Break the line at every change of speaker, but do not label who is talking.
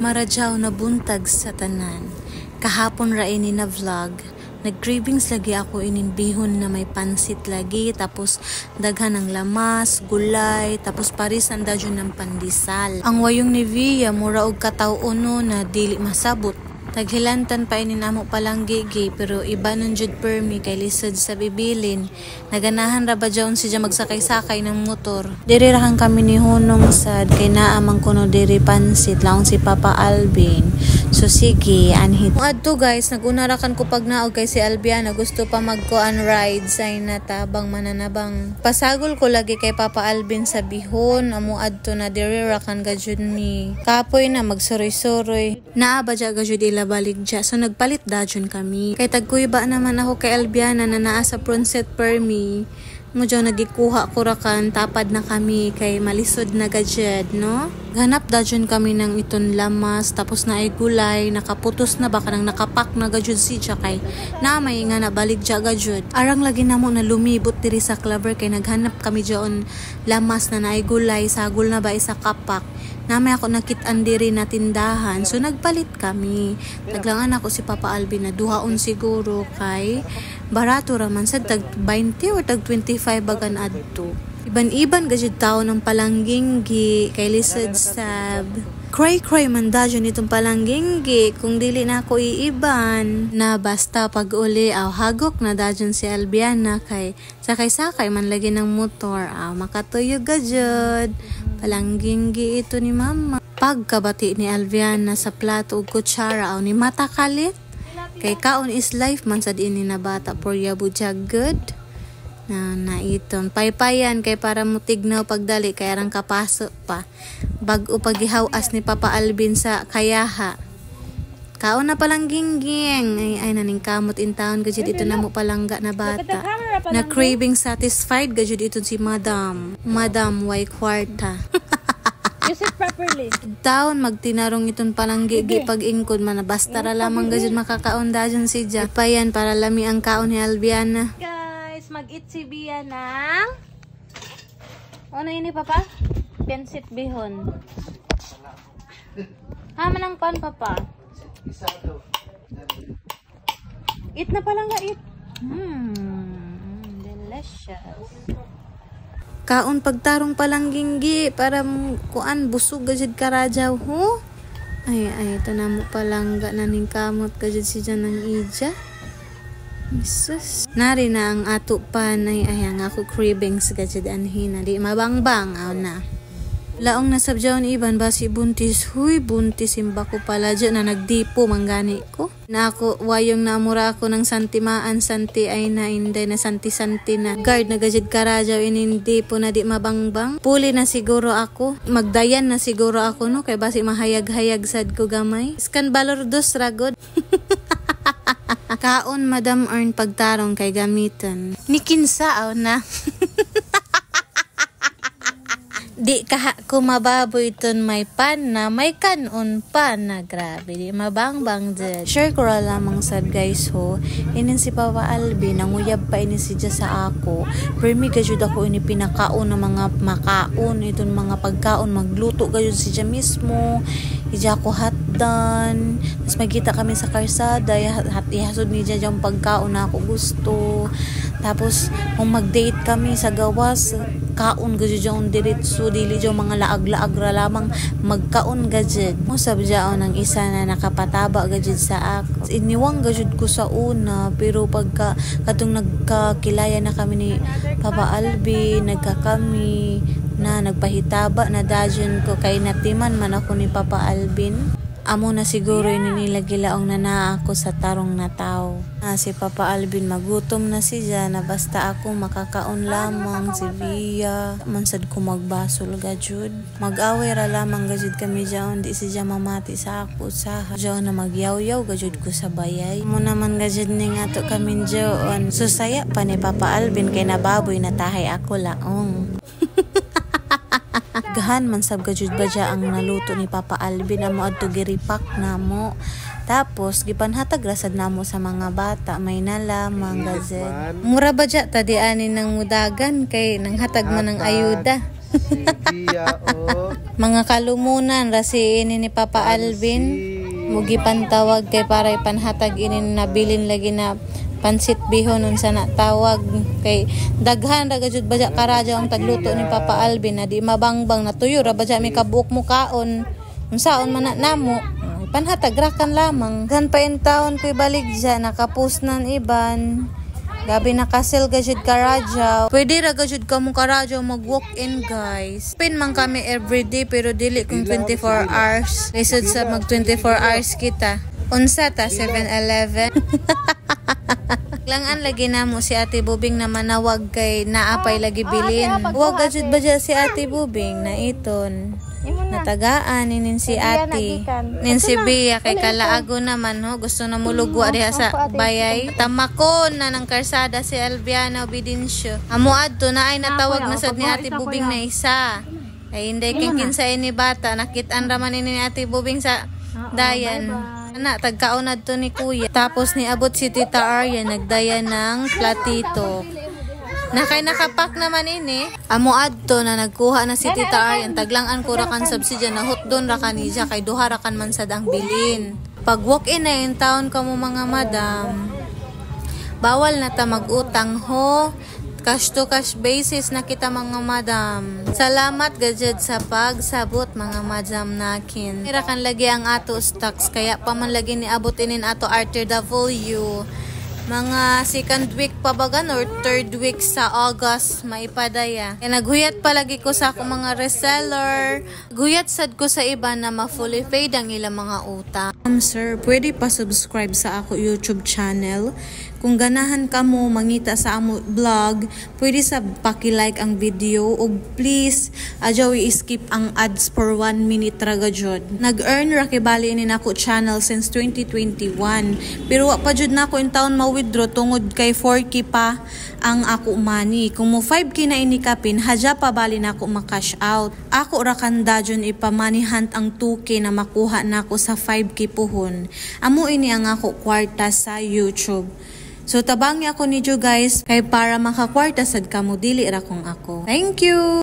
Maradyaw na buntag sa tanan. Kahapon ra ini na vlog. Nag-cravings lagi ako ininbihon na may pansit lagi, tapos daghan ng lamas, gulay, tapos parisan dadyon ng pandesal. Ang wayong ni Via mura og kataw-uno na dili masabot. Taghilantan pa ini namo palang gigi, pero iba nun jud permi kay lisod sa bibilin. Naganahan ra ba jaon siya magsakay-sakay ng motor. Diri rahan kami ni Hunong sad kay naamang kuno diri pansit laong si Papa Alvin. So sige, anhit. Adto guys, nagunarakan ko pag naog kay si Albiana gusto pa magkuan ride say natabang mananabang. Pasagol ko lagi kay Papa Alvin sa bihon, amo adto na diri rakan gajud ni. Kapoy na magsuroy-suroy. Naa ba ja gajud baligja. So nagpalit dajon kami. Kay tagkuyba naman ako kay Albiana na naa sa Pronset Permi. Modyo nagikuha ko rakan tapad na kami kay malisod na gajed, no? Ganap dajon kami ng iton lamas, tapos na ay gulay, nakaputos na baka nang nakapak na gajud siya kay na may nga na baligja gajud. Arang lagi namo na lumibot diri sa Clover kay naghanap kami diyon lamas na naay gulay, sagol na ba isa kapak. Namay ako nakitaan diri na tindahan, so nagpalit kami. Taglangan ako si Papa Alvin na duhaon siguro kay barato raman sa tag 20 or tag 25 bagan adto. Iban-iban gajud tao ng palangginggi kay lisod sab. Cray man dajon itong palangginggi kung dili na ako iiban. Na basta pag uli aw hagok na dajon si Albiana kay sakay-sakay man lagi ng motor. Makatuyog gajud. Palangginggi ito ni Mama. Pagkabati ni Albiana sa plato ug kutsara aw ni mata kalit. Kay kaon is life man sad ini na bata for yabujag good. Na iton paypayan kay para mutignaw pagdali kay arang kapaso pa. Bag-o pagihawas ni Papa Alvin sa kayaha. Kaon na palang gingging. Ay naning kamot in town gajud ito na mo palangga na bata. Na craving satisfied gajud ito si Madam Y Kwarta.
Use it properly.
Taon magtinarong iton palang gigi pag ingkod man basta ra lamang gajud makakaon dajon si Ja. Payan para lami ang kaon ni Albiana.
Guys, mag-eat si Bia ng ano ini Papa? Pansit bihon. Manang pan Papa. Eat na pala nga eat. Delicious.
Kaon pagtarong palang ginggi para kuan busog gajud karajaw ho. Ay ito na mo palangga naning kamot gajud si Jan ng ija. Jesus. Nari na ang ato pan ay ang ako cravings gajud anhina di mabangbang aw na. Laong nasabjaw ni Iban basi buntis. Huy, buntis imba ko pala dyan na nagdipo manggani ko. Na ako, wayong naamura ako ng santimaan, santi ay na inday na santi-santi na. Guard na gajid karajaw inindi po na di mabangbang. Puli na siguro ako. Magdayan na siguro ako no. Kaya basi mahayag-hayag sad ko gamay. Skan balor dos ragod. Kaon Madam Earn pagtarong kay gamiton. Ni kinsa na. Di ko mababoy ton may pan na may kanon pa na grabe di mabangbang dyan. Share ko ra lamang sad guys ho. Inin si Papa Alvin nanguyab pa ini si Diyas sa ako. Permi gajud ako ini pinakaon ng mga makaon iton mga pagkaon magluto gajud si Diyas mismo. Ija ko hatdan. Tapos magkita kami sa karsada ihasod ni Diyas yung pagkaon na ako gusto. Tapos kung mag-date kami sa gawas kaon gajud yung diretso dili jo mga laag-laag ra lamang magkaon gajud mo sabjao ng isa na nakapataba gajud sa ako. Iniwang gajud ko sa una pero pagka katong nagkakilaya na kami ni Papa Alvin nagkakami na nagpahitaba na dajon ko kay natiman man ako ni Papa Alvin. Amo na siguro ininilagilaong na naa ako sa tarong na tao. Si Papa Alvin magutom na siya na basta ako makakaon lamang si Via. Mansad ko magbasol gajud. Mag-away ra lamang gajud kami dyan. Di siya mamati sa ako sa dyan na magyaw-yaw gajud ko sa bayay. Mo naman gajud ni nga to kami dyan. Susaya pa ni Papa Alvin kay nababoy na tahay ako laong. Gahan man sab gajud ba dya ang naluto ni Papa Alvin amo adto giripak namo. Tapos gipanhatag rasad namo sa mga bata may nalamang gazet. Mura ba dya tadi ani nang mudagan kay nanghatag man ng ayuda.
Si Bia o
Mga kalumunan rasi ini ni Papa Alvin. Mugi pantawag kay para ipanhatag ini nabilin lagi na pansit bihon unsa na tawag kay daghan ra gajud baja karaja ang tagluto ni Papa Alvin na di mabangbang na tuyo ra baja mi kabuok mo kaon unsaon man na namo panhatag rakan lamang gan pa in taon koy baligja nakapusnan iban gabi nakasil gajud karaja pwede ra gajud kamo karaja mag walk in guys pin man kami everyday pero dili kung 24 hours lisod sa mag 24 hours kita unsa ta 7-Eleven. Langan lagi na mo si Ate Bubing na manawag kay naapay lagi bilin. Huwag gajud ba dyan si Ate Bubing na iton. Natagaan inin si Ate. Nin si Bia kay kalaago naman ho. Gusto na mulugwa diha sa bayay. Tamakon na ng karsada si Albiana Obidencio. Amuad to na ay natawag na sad ni Ate Bubing na isa. Ay hindi kay kinsa ini bata. Nakitaan raman ini ni Ate Bubing sa dayan. Na tagkaunad to ni Kuya. Tapos ni abot si Tita Arya nagdaya ng platito. Nakay nakapak naman ini. Amo adto na nagkuha na si Tita Arya. Taglangan ko ra kan subsidya na hotdon ra kanija kay duha ra kan man sad ang bilin. Pag walk in na in town kamo mga madam. Bawal na ta magutang ho. Cash to cash basis na kita mga madam. Salamat gajud sa pagsabot mga madam nakin. Ira kan lagi ang ato stocks kaya pa man lagi ni abot inin ato RTW. Mga second week pa bagan or third week sa August maipadaya. Kaya naghuyat palagi ko sa akong mga reseller. Guyat sad ko sa iba na ma-fully paid ang ilang mga utang. Sir, pwede pa subscribe sa ako YouTube channel. Kung ganahan ka mo mangita sa amo vlog, pwede sa paki-like ang video o please adyaw i-skip ang ads for 1 minute ra gajud. Nag-earn ra kay bali ini nako channel since 2021. Pero wa pa jud nako in taon ma-withdraw tungod kay 4K pa ang ako money. Kung mo 5K na inikapin, hadya pa bali nako ma-cash out. Ako ra kanda jud ipamanihan ang 2K na makuha nako sa 5K puhon. Amo ini ang ako kwarta sa YouTube. So tabangi ako ni guys kay para makakwarta sad kamo dili ra kong ako. Thank you.